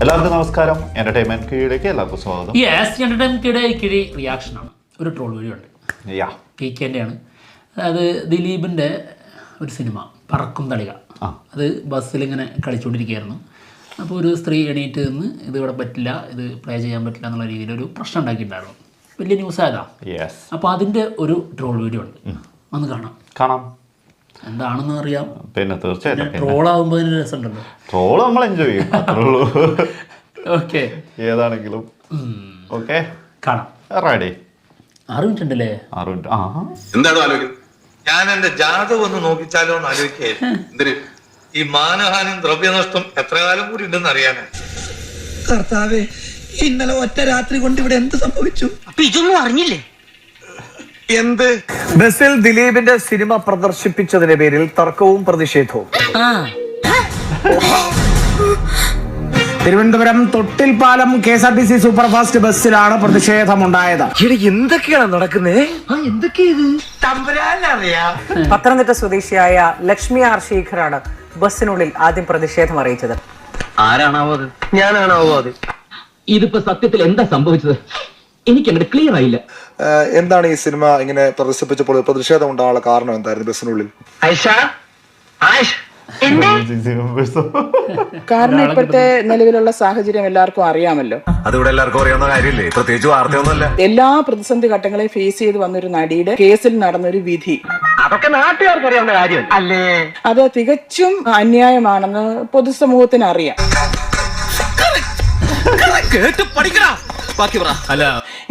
എല്ലാവർക്കും നമസ്കാരം. എന്റർടൈൻമെന്റ് കീഴിലേക്ക് എല്ലാവർക്കും സ്വാഗതം. എന്റർടൈൻമെന്റ് കിഴി റിയാക്ഷനാണ്. ഒരു ട്രോൾ വീഡിയോ ഉണ്ട്, PKൻ്റെയാണ്. അതായത് ദിലീപിൻ്റെ ഒരു സിനിമ പറക്കും തളിക. അത് ബസ്സിലിങ്ങനെ കളിച്ചുകൊണ്ടിരിക്കുകയായിരുന്നു. അപ്പോൾ ഒരു സ്ത്രീ എണീറ്റ് നിന്ന് ഇത് ഇവിടെ പറ്റില്ല, ഇത് പ്ലേ ചെയ്യാൻ പറ്റില്ല എന്നുള്ള രീതിയിൽ ഒരു പ്രശ്നം ഉണ്ടാക്കിയിട്ടുണ്ടായിരുന്നു. വലിയ ന്യൂസ് ആയതാ. അപ്പോൾ അതിൻ്റെ ഒരു ട്രോൾ വീഡിയോ ഉണ്ട്, ഒന്ന് കാണാം. എന്താണെന്ന് അറിയാം. പിന്നെ തീർച്ചയായിട്ടും ട്രോൾ ആകുമ്പോൾ അതിന് രസമുണ്ടല്ലോ. ട്രോൾ നമ്മൾ എൻജോയ് ചെയ്യും, അത്രേ ഉള്ളൂ. ഓക്കെ, ഏതാണെങ്കിലും ഓക്കെ കാണാം. റെഡി? 6 മിനിറ്റ് ഉണ്ടല്ലേ? 6 മിനിറ്റ്. എന്താണ് ആലോചിക്കുന്നത്? ഞാൻ എന്റെ ജാതകം ഒന്ന് നോക്കിച്ചാലോ എന്ന് ആലോചിക്കായിരുന്നു. എന്തിന്? ഈ മാനഹാനിയും ദ്രവ്യനഷ്ടം എത്ര കാലം കൂടി ഉണ്ടെന്ന് അറിയാനാ. കർത്താവേ, ഇന്നലെ ഒറ്റ രാത്രി കൊണ്ട് ഇവിടെ എന്ത് സംഭവിച്ചു? ഇതൊന്നും അറിഞ്ഞില്ലേ? എന്ത്? ബസ്സിൽ ദിലീപിന്റെ സിനിമ പ്രദർശിപ്പിച്ചതിന്റെ പേരിൽ തർക്കവും പ്രതിഷേധവും. തിരുവനന്തപുരം തൊട്ടിൽപ്പാലം KSRTC സൂപ്പർഫാസ്റ്റ് ബസ്സിലാണ് പ്രതിഷേധമുണ്ടായത്. എന്തൊക്കെയാണ് നടക്കുന്നത്? പത്തനംതിട്ട സ്വദേശിയായ ലക്ഷ്മി ആർ ശേഖറാണ് ബസ്സിനുള്ളിൽ ആദ്യം പ്രതിഷേധം അറിയിച്ചത്. ആരാണാവോ അത്? ഞാനാണാവോ അത്? ഇതിപ്പോ സത്യത്തിൽ എന്താ സംഭവിച്ചത്? എനിക്ക് അങ്ങനെ ക്ലിയർ ആയില്ല. എന്താണ് ഈ സിനിമ ഇങ്ങനെ പ്രദർശിപ്പിച്ചപ്പോൾ പ്രതിഷേധം ഉണ്ടാകാനുള്ള കാരണം എന്തായിരുന്നു ബസ്സിനുള്ളിൽ? കാരണം ഇപ്പോഴത്തെ നിലവിലുള്ള സാഹചര്യം എല്ലാവർക്കും അറിയാമല്ലോ. അതിവിടെ എല്ലാവർക്കും അറിയാവുന്ന കാര്യമില്ലേ, പ്രത്യേകിച്ച് വാർത്തയൊന്നുമല്ല. എല്ലാ പ്രതിസന്ധി ഘട്ടങ്ങളെയും ഫേസ് ചെയ്ത് വന്നൊരു നടിയുടെ കേസിൽ നടന്നൊരു വിധി, അതൊക്കെ നാട്ടുകാർക്ക് അറിയാവുന്ന കാര്യം അല്ലേ? അത് തികച്ചും അന്യായമാണെന്ന് പൊതുസമൂഹത്തിന് അറിയാം.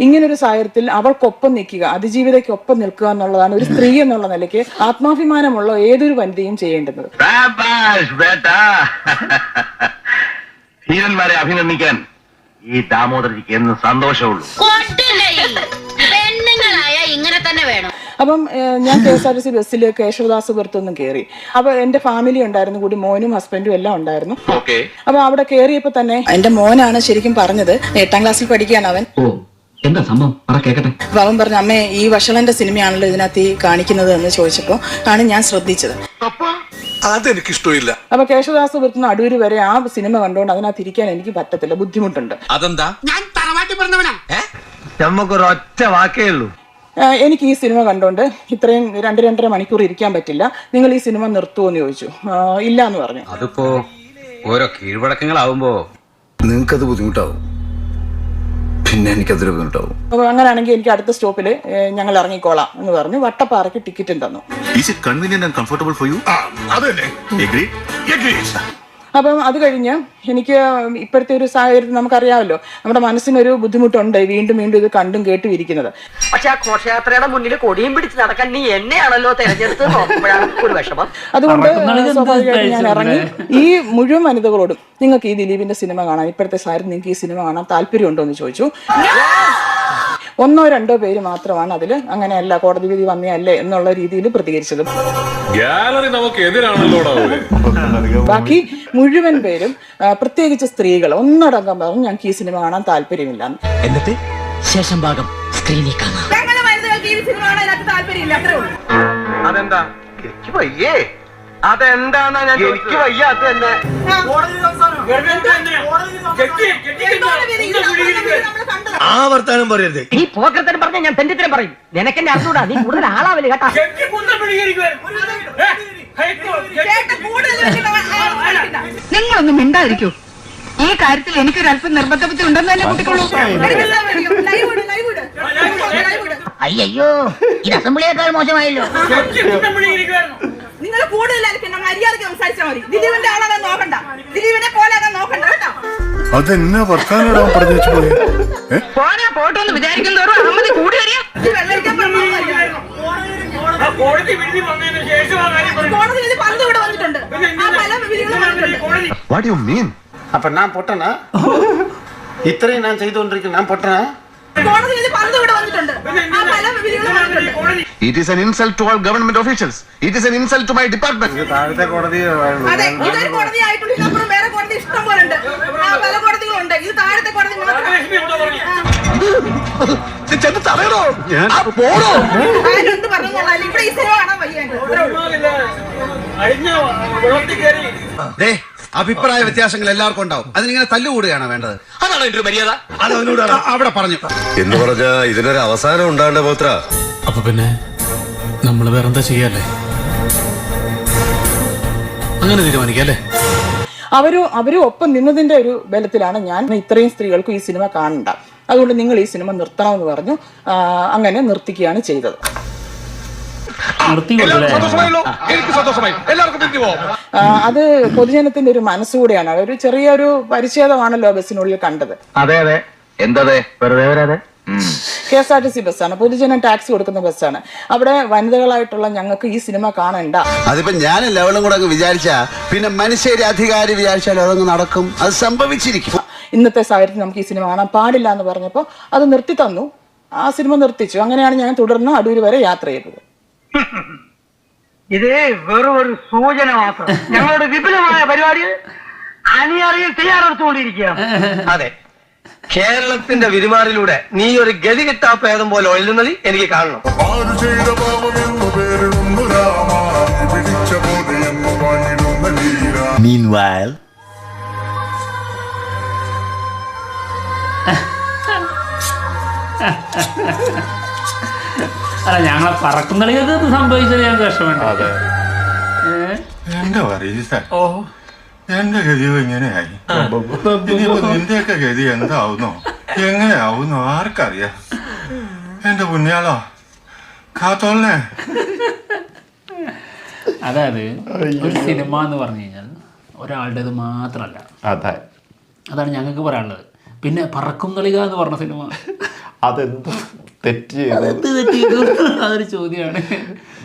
ഇങ്ങനൊരു സാഹചര്യത്തിൽ അവൾക്കൊപ്പം നിൽക്കുക, അതിജീവിതയ്ക്കൊപ്പം നിൽക്കുക എന്നുള്ളതാണ് ഒരു സ്ത്രീ എന്നുള്ള നിലയ്ക്ക് ആത്മാഭിമാനമുള്ള ഏതൊരു വനിതയും ചെയ്യേണ്ടത്. ധീരന്മാരെ അഭിനന്ദിക്കാൻ ഈ ദാമോദരജിക്ക് എന്ന് സന്തോഷമുള്ളൂ. ഇങ്ങനെ തന്നെ വേണം. അപ്പം ഞാൻ KSRTC ബസ്സിൽ കേശവദാസപുരത്തൊന്നും കയറി. അപ്പൊ എന്റെ ഫാമിലി ഉണ്ടായിരുന്നു, കൂടി മോനും ഹസ്ബൻഡും എല്ലാം ഉണ്ടായിരുന്നു. അപ്പൊ അവിടെ കയറിയപ്പോ തന്നെ എന്റെ മോനാണ് ശരിക്കും പറഞ്ഞത്, 8ാം ക്ലാസ്സിൽ പഠിക്കുകയാണ് അവൻ. എന്താ സംഭവം? അപ്പൊ അവൻ പറഞ്ഞു, അമ്മേ ഈ വഷളന്റെ സിനിമയാണല്ലോ ഇതിനകത്ത് കാണിക്കുന്നത് എന്ന് ചോദിച്ചപ്പോ ആണ് ഞാൻ ശ്രദ്ധിച്ചത്. അതെനിക്കിഷ്ടമില്ല. അപ്പൊ കേശവദാസപുരത്ത് നിന്ന് അടൂര് വരെ ആ സിനിമ കണ്ടുകൊണ്ട് അതിനകത്ത് ഇരിക്കാൻ എനിക്ക് പറ്റത്തില്ല, ബുദ്ധിമുട്ടുണ്ട്. അതെന്താ? ഞാൻ തറവാട്ടി പറഞ്ഞവനാ. നമുക്കൊരു ഒറ്റ വാക്കേ ഉള്ളൂ, എനിക്ക് ഈ സിനിമ കണ്ടോണ്ട് ഇത്രയും 2-2.5 മണിക്കൂർ ഇരിക്കാൻ പറ്റില്ല, നിങ്ങൾ ഈ സിനിമ നിർത്തുമോന്ന് ചോദിച്ചു. ഇല്ല എന്ന് പറഞ്ഞു. അതിപ്പോ ഓരോ കീഴ്വഴക്കങ്ങളാവുമ്പോ നിങ്ങൾക്കത് ബുദ്ധിമുട്ടാവും, പിന്നെ എനിക്കതൊരു ബുദ്ധിമുട്ടാവും. അപ്പൊ അങ്ങനെയാണെങ്കിൽ എനിക്ക് അടുത്ത സ്റ്റോപ്പിൽ ഞങ്ങൾ ഇറങ്ങിക്കോളാം എന്ന് പറഞ്ഞു. വട്ടപ്പാറയ്ക്ക് ടിക്കറ്റും തന്നു. അപ്പം അത് കഴിഞ്ഞ് എനിക്ക് ഇപ്പോഴത്തെ ഒരു സാഹചര്യത്തിൽ നമുക്കറിയാമല്ലോ, നമ്മുടെ മനസ്സിനൊരു ബുദ്ധിമുട്ടുണ്ട് വീണ്ടും വീണ്ടും ഇത് കണ്ടും കേട്ടും ഇരിക്കുന്നത്. പക്ഷെ ആ ഘോഷയാത്രയുടെ മുന്നിൽ കൊടിയും പിടിച്ച് നടക്കാൻ നീ എന്നെയാണല്ലോ തെരഞ്ഞെടുത്ത് നോക്കുമ്പോഴാണ് ഒരു വിഷമം. അതുകൊണ്ട് സ്വാഭാവികമായിട്ട് ഞാൻ ഇറങ്ങി ഈ മുഴുവൻ വനിതകളോടും, നിങ്ങൾക്ക് ഈ ദിലീപിന്റെ സിനിമ കാണാൻ, ഇപ്പോഴത്തെ സാഹചര്യം നിങ്ങൾക്ക് ഈ സിനിമ കാണാൻ താല്പര്യമുണ്ടോ എന്ന് ചോദിച്ചു. 1-2 പേര് മാത്രമാണ് അതിൽ അങ്ങനെയല്ല, കോടതി വിധി വന്നതല്ലേ എന്നുള്ള രീതിയിൽ പ്രതികരിച്ചത്. ബാക്കി മുഴുവൻ പേരും, പ്രത്യേകിച്ച് സ്ത്രീകൾ ഒന്നടങ്കം പറഞ്ഞു ഞങ്ങൾക്ക് ഈ സിനിമ കാണാൻ താല്പര്യമില്ല. എന്നിട്ട് ശേഷം ഭാഗം സ്ക്രീനിൽ കാണാം. അതെന്താ? എനിക്ക് വയ്യേ. അതെന്താന്നാ ഞാൻ എനിക്ക് വയ്യ. അത് തന്നെ ആവർത്തനം പറയരുത്. നീ പോക്കരത്തരം പറഞ്ഞ ഞാൻ തെണ്ടിത്തരം പറയും. നിനക്കെന്നെ അറിഞ്ഞൂടാ, നീ കൂടുതൽ ആളാവില്ല കേട്ടാ. നിങ്ങളൊന്നും മിണ്ടായിരിക്കൂ. ഈ കാര്യത്തിൽ എനിക്കൊരല്പം നിർബന്ധ ബുദ്ധി ഉണ്ടെന്ന് തന്നെ കൂട്ടിക്കൊള്ളൂ. അയ്യോ, ഇത് അസംബ്ലിയേക്കാൾ മോശമായല്ലോ. നിങ്ങൾ കൂടുതൽ മര്യാദയ്ക്ക് സംസാരിച്ചാൽ മതി. ദിലീപിന്റെ ആളാകാൻ നോക്കണ്ട, ദിലീപിനെ പോലാകാൻ നോക്കണ്ട കേട്ടോ. അതെന്നാ വർത്താനം പറഞ്ഞു വെച്ചു പോയി. പോട്ടെന്ന് വിചാരിക്കുന്നതോറും അഹമ്മദ് കൂടി വരിക. കോടതി വിധി പന്ത് ഇവിടെ വന്നിട്ടുണ്ട്. What do you mean? അപ്പൊ ഞാൻ പൊട്ടനാ? ഇത്രയും ഞാൻ ചെയ്തുകൊണ്ടിരിക്കുന്നു, ഞാൻ പൊട്ടനാ? കോടതി വിധി പന്ത് ഇവിടെ വന്നിട്ടുണ്ട്. It is an insult to all government officials. It is an insult to my department. താഴത്തെ കോടതി അതെ, ഇതൊരു കോടതി ആയിട്ടുണ്ട്. ഇതിനപ്പുറം വേറെ കോടതി ഇഷ്ടം പോലെ ഉണ്ട്, പല കോടതികളുണ്ട്. ഇത് താഴത്തെ കോടതി എന്ത് പറഞ്ഞു ഇവിടെ ഈ സിനിമ കാണാൻ വയ്യ. അഭിപ്രായ വ്യത്യാസങ്ങൾ എല്ലാവർക്കും ഉണ്ടാവും. അതിനിങ്ങനെ തല്ലുകൂടുകയാണ് വേണ്ടത്. അതാണ് എന്റെ ഒരു മര്യാദ. അത് അവനോട് അവിടെ പറഞ്ഞു. എന്ന് പറഞ്ഞാ ഇതിനൊരു അവസാനം ഉണ്ടാകേണ്ട പോത്ര. അപ്പൊ പിന്നെ നമ്മൾ വേറെന്താ ചെയ്യല്ലേ? അങ്ങനെ തീരുമാനിക്കല്ലേ? അവരും ഒപ്പം നിന്നതിന്റെ ഒരു ബലത്തിലാണ് ഞാൻ ഇത്രയും സ്ത്രീകൾക്കും ഈ സിനിമ കാണണ്ട, അതുകൊണ്ട് നിങ്ങൾ ഈ സിനിമ നിർത്തണമെന്ന് പറഞ്ഞു. അങ്ങനെ നിർത്തിക്കുകയാണ് ചെയ്തത്. അത് പൊതുജനത്തിന്റെ ഒരു മനസ്സുകൂടെയാണ്. ഒരു ചെറിയൊരു പരിച്ഛേദമാണല്ലോ ബസ്സിനുള്ളിൽ കണ്ടത്. അതെ അതെ, എന്താ വെറുതെ വരാതെ. KSRTC ബസ്സാണ്, പൊതുജനം ടാക്സ് കൊടുക്കുന്ന ബസ്സാണ്. അവിടെ വനിതകളായിട്ടുള്ള ഞങ്ങൾക്ക് ഈ സിനിമ കാണണ്ട. അതിപ്പോ ഞാൻ ലെവലും കൂടെ വിചാരിച്ചാ പിന്നെ മനുഷ്യരെ അധികാരി വിചാരിച്ചാലും അതങ്ങ് നടക്കും. അത് സംഭവിച്ചിരിക്കും. ഇന്നത്തെ സാഹചര്യത്തിൽ നമുക്ക് ഈ സിനിമ കാണാൻ പാടില്ല എന്ന് പറഞ്ഞപ്പോൾ അത് നിർത്തി തന്നു. ആ സിനിമ നിർത്തിച്ചു. അങ്ങനെയാണ് ഞാൻ തുടർന്ന് അടൂർ വരെ യാത്ര ചെയ്തത്. ഇത് വെറും ഒരു സൂചന മാത്രം. ഞങ്ങളുടെ വിപുലമായ പരിപാടികൾ അണിയറിയിൽ തയ്യാറെടുത്തുകൊണ്ടിരിക്കുകയാണ്. അതെ, കേരളത്തിന്റെ വിരുമാറിലൂടെ നീ ഒരു ഗതി കിട്ടാ പേദം പോലെ ഒഴുകുന്നത് എനിക്ക് കാണണം. അല്ല, ഞങ്ങളെ പറക്കുന്നളികൾക്ക് ഇത് സംഭവിച്ചത് ഞങ്ങൾക്ക് വിഷമമുണ്ട്. എന്താ പറയ എന്റെ ഗതിയോ ഇങ്ങനെയായി. ഇനിയിപ്പോ നിന്റെയൊക്കെ ഗതി എന്താവുന്നോ എങ്ങനെയാവുന്നോ ആർക്കറിയാം. എന്റെ പുണ്യാളോ കാത്തോളനെ. അതായത് ഒരു സിനിമ എന്ന് പറഞ്ഞു കഴിഞ്ഞാൽ ഒരാളുടേത് മാത്രമല്ല. അതാണ് ഞങ്ങൾക്ക് പറയാനുള്ളത്. പിന്നെ പറക്കും കളിക എന്ന് പറഞ്ഞ സിനിമ അതെന്തോ തെറ്റ് ചെയ്തു, അതൊരു ചോദ്യമാണ്.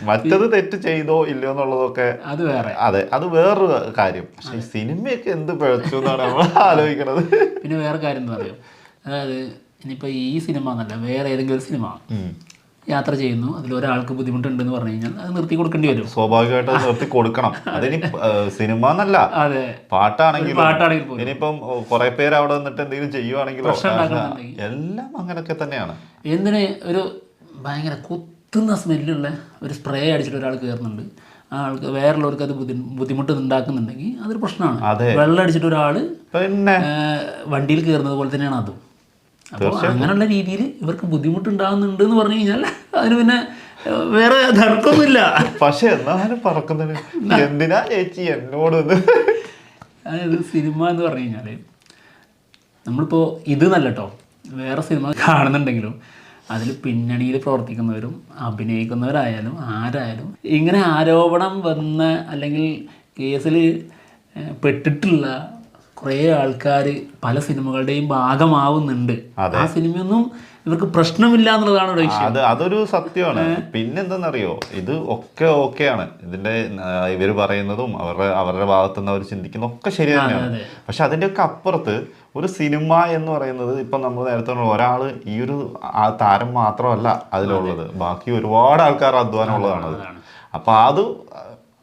മറ്റത് തെറ്റ് ചെയ്തോ ഇല്ലയോ എന്നുള്ളതൊക്കെ അത് വേറെ. അതെ, അത് വേറൊരു കാര്യം. പക്ഷെ ഈ സിനിമയൊക്കെ എന്ത് പിഴച്ചു എന്നാണ് നമ്മൾ ആലോചിക്കണത്. പിന്നെ വേറെ കാര്യം എന്താ പറയുക, അതായത് ഇനിയിപ്പോൾ ഈ സിനിമ എന്നല്ല വേറെ ഏതെങ്കിലും ഒരു സിനിമ യാത്ര ചെയ്യുന്നു, അതിലൊരാൾക്ക് ബുദ്ധിമുട്ടുണ്ടെന്ന് പറഞ്ഞു കഴിഞ്ഞാൽ അത് നിർത്തി കൊടുക്കേണ്ടി വരും. സ്വാഭാവികമായിട്ട് അത് നിർത്തി കൊടുക്കണം. അതിനി സിനിമ എന്നല്ല, അതെ, പാട്ടാണെങ്കിലും ഇനിയിപ്പം കുറെ പേര് അവിടെ നിന്നിട്ട് എന്തെങ്കിലും ചെയ്യുവാണെങ്കിലോ എല്ലാം അങ്ങനെയൊക്കെ തന്നെയാണ്. എന്തിന് ഒരു ഭയങ്കര കുത്തുന്ന സ്മെല്ലുള്ള ഒരു സ്പ്രേ അടിച്ചിട്ട് ഒരാൾ കയറുന്നുണ്ട്, ആ ആൾക്ക് വേറുള്ളവർക്ക് അത് ബുദ്ധിമുട്ട് ഉണ്ടാക്കുന്നുണ്ടെങ്കിൽ അതൊരു പ്രശ്നമാണ്. വെള്ളം അടിച്ചിട്ട് ഒരാൾ പിന്നെ വണ്ടിയിൽ കയറുന്നത് പോലെ തന്നെയാണ് അതും. അപ്പോൾ അങ്ങനെയുള്ള രീതിയിൽ ഇവർക്ക് ബുദ്ധിമുട്ടുണ്ടാകുന്നുണ്ട് എന്ന് പറഞ്ഞു കഴിഞ്ഞാൽ അതിന് പിന്നെ വേറെ തർക്കമൊന്നുമില്ല. പക്ഷെ എന്നാലും പറക്കുന്നത് എന്തിനാ ചേച്ചി എന്നോട്. അതായത് സിനിമ എന്ന് പറഞ്ഞു കഴിഞ്ഞാൽ നമ്മളിപ്പോൾ ഇത് നല്ല കേട്ടോ, വേറെ സിനിമ കാണുന്നുണ്ടെങ്കിലും അതിൽ പിന്നണിയിൽ പ്രവർത്തിക്കുന്നവരും അഭിനയിക്കുന്നവരായാലും ആരായാലും ഇങ്ങനെ ആരോപണം വന്ന അല്ലെങ്കിൽ കേസിൽ പെട്ടിട്ടുള്ള കുറേ ആൾക്കാർ പല സിനിമകളുടെയും ഭാഗമാവുന്നുണ്ട്. ആ സിനിമയൊന്നും ഇവർക്ക് പ്രശ്നമില്ല എന്നുള്ളതാണ് ഒരു വിഷയം. അതൊരു സത്യമാണ്. പിന്നെന്തെന്നറിയോ, ഇത് ഒക്കെ ഓക്കെയാണ്. ഇതിന്റെ ഇവർ പറയുന്നതും അവരുടെ ഭാഗത്തുനിന്ന് അവർ ചിന്തിക്കുന്ന ഒക്കെ ശരി തന്നെയാണ്. പക്ഷെ അതിൻ്റെയൊക്കെ അപ്പുറത്ത് ഒരു സിനിമ എന്ന് പറയുന്നത് ഇപ്പം നമ്മൾ നേരത്തെ ഒരാൾ ഈ ഒരു താരം മാത്രമല്ല അതിലുള്ളത്, ബാക്കി ഒരുപാട് ആൾക്കാർ അധ്വാനമുള്ളതാണത്. അപ്പം അത്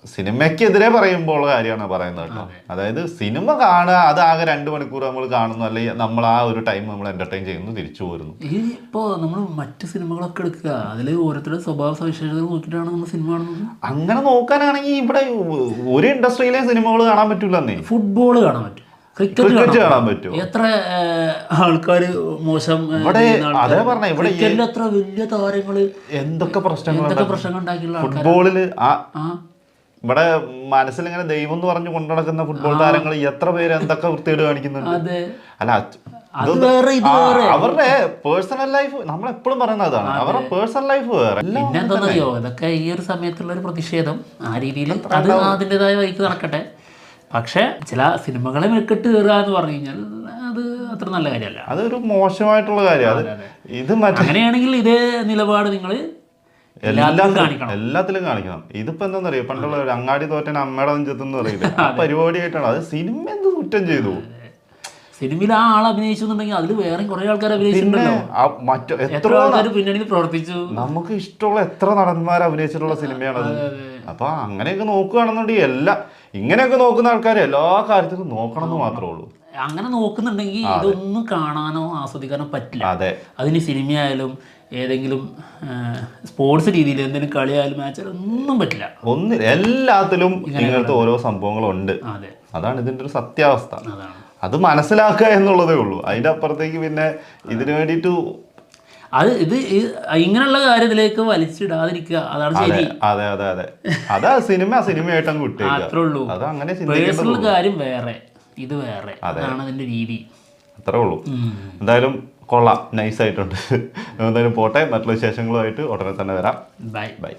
സിനിമയ്ക്കെതിരെ പറയുമ്പോൾ കാര്യമാണ് പറയുന്നത് കേട്ടോ. അതായത് സിനിമ കാണുക, അത് ആകെ 2 മണിക്കൂർ നമ്മൾ കാണുന്നു, അല്ലെങ്കിൽ നമ്മൾ ആ ഒരു ടൈം നമ്മൾ എന്റർടൈൻ ചെയ്യുന്നു, തിരിച്ചു പോരുന്നു. ഇപ്പോൾ നമ്മൾ മറ്റ് സിനിമകളൊക്കെ എടുക്കുക, അതിൽ ഓരോരുത്തരുടെ സ്വഭാവ സവിശേഷതകൾ നോക്കിയിട്ടാണ് നമ്മൾ സിനിമ കാണുന്നത്. അങ്ങനെ നോക്കാനാണെങ്കിൽ ഇവിടെ ഒരു ഇൻഡസ്ട്രിയിലെ സിനിമകൾ കാണാൻ പറ്റൂലെന്നേ. ഫുട്ബോൾ കാണാൻ പറ്റും, ക്രിക്കറ്റ് കാണാൻ പറ്റും. എത്ര ആൾക്കാർ മോശം അതേ പറഞ്ഞ ഇവിടെ എത്ര വലിയ താരങ്ങള് എന്തൊക്കെ പ്രശ്നങ്ങൾ ഉണ്ടാക്കിയുള്ള ഫുട്ബോളില് ഇവിടെ മനസ്സിലിങ്ങനെ ദൈവം എന്ന് പറഞ്ഞു കൊണ്ടു നടക്കുന്ന ഫുട്ബോൾ താരങ്ങൾ എത്ര പേര് എന്തൊക്കെ വൃത്തികേട് കാണിക്കുന്നുണ്ട്. അല്ല, അവരുടെ പേഴ്സണൽ ലൈഫ് നമ്മൾ എപ്പോഴും പറയുന്നതാണ്, അവരുടെ പേഴ്സണൽ ലൈഫ് വേറെ. പിന്നെ എന്താണെന്നറിയോ, ഇതൊക്കെ ഈ ഒരു സമയത്തുള്ള ഒരു പ്രതിഷേധം ആ രീതിയിൽ അത് അതിൻ്റെതായ വഴിക്ക് നടക്കട്ടെ. പക്ഷെ ചില സിനിമകളെ മെക്കെട്ട് കയറുക എന്ന് പറഞ്ഞു കഴിഞ്ഞാൽ അത് അത്ര നല്ല കാര്യമല്ല, അതൊരു മോശമായിട്ടുള്ള കാര്യമാണ്. ഇത് അങ്ങനെയാണെങ്കിൽ ഇതേ നിലപാട് നിങ്ങൾ എല്ലാത്തിലും കാണിക്കണം. ഇതിപ്പോ എന്താണെന്നറിയോ, പണ്ടുള്ള ഒരു അങ്ങാടി തോറ്റൻ അമ്മയുടെ നെഞ്ചത്തെന്ന് പറയില്ല, ആ പരിപാടിയായിട്ടാണ്. അത് സിനിമ എന്ത് കുറ്റം ചെയ്തു? സിനിമയിൽ ആ ആൾ അഭിനയിച്ചെന്നുണ്ടെങ്കിൽ അതിൽ വേറെ കുറെ ആൾക്കാർ അഭിനയിച്ചിട്ടുണ്ടല്ലോ, എത്ര ആൾക്കാർ പിന്നണിയിൽ പ്രവർത്തിച്ചു. നമുക്ക് ഇഷ്ടമുള്ള എത്ര നടന്മാർ അഭിനയിച്ചിട്ടുള്ള സിനിമയാണത്. അപ്പൊ അങ്ങനെയൊക്കെ നോക്കുകയാണെന്നുണ്ടെങ്കിൽ ഇങ്ങനെയൊക്കെ നോക്കുന്ന ആൾക്കാർ എല്ലാ കാര്യത്തിലും നോക്കണം എന്ന് മാത്രമേ ഉള്ളൂ. അങ്ങനെ നോക്കുന്നുണ്ടെങ്കിൽ ഇതൊന്നും കാണാനോ ആസ്വദിക്കാനോ പറ്റില്ല. അതിന് സിനിമയായാലും ഏതെങ്കിലും സ്പോർട്സ് രീതിയിൽ എന്തെങ്കിലും കളിയായാലും മാച്ചായാലും ഒന്നും പറ്റില്ല. എല്ലാത്തിലും ഇങ്ങനത്തെ ഓരോ സംഭവങ്ങളുണ്ട്. അതെ, അതാണ് ഇതിൻ്റെ ഒരു സത്യാവസ്ഥ. അതാണ് അത് മനസ്സിലാക്കുക എന്നുള്ളതേ ഉള്ളൂ. അതിൻ്റെ അപ്പുറത്തേക്ക് പിന്നെ ഇതിനു വേണ്ടിയിട്ട് ഇങ്ങനെയുള്ള കാര്യത്തിലേക്ക് വലിച്ചിടാതിരിക്കുക, അതാണ് ശരി. അതെ അതെ അതെ, അതാ സിനിമയായിട്ട് അങ്ങ് വിട്ടേക്കുക. അത്രേ ഉള്ളൂ. അതങ്ങനെ പേഴ്സണൽ കാര്യം വേറെ, ഇത് വേറെ, അതാണ് അതിന്റെ രീതി. അത്രേ ഉള്ളൂ. എന്തായാലും കൊള്ളാം, നൈസായിട്ടുണ്ട്. എന്തായാലും പോട്ടെ, മറ്റുള്ള വിശേഷങ്ങളുമായിട്ട് ഉടനെ തന്നെ വരാം. Bye bye.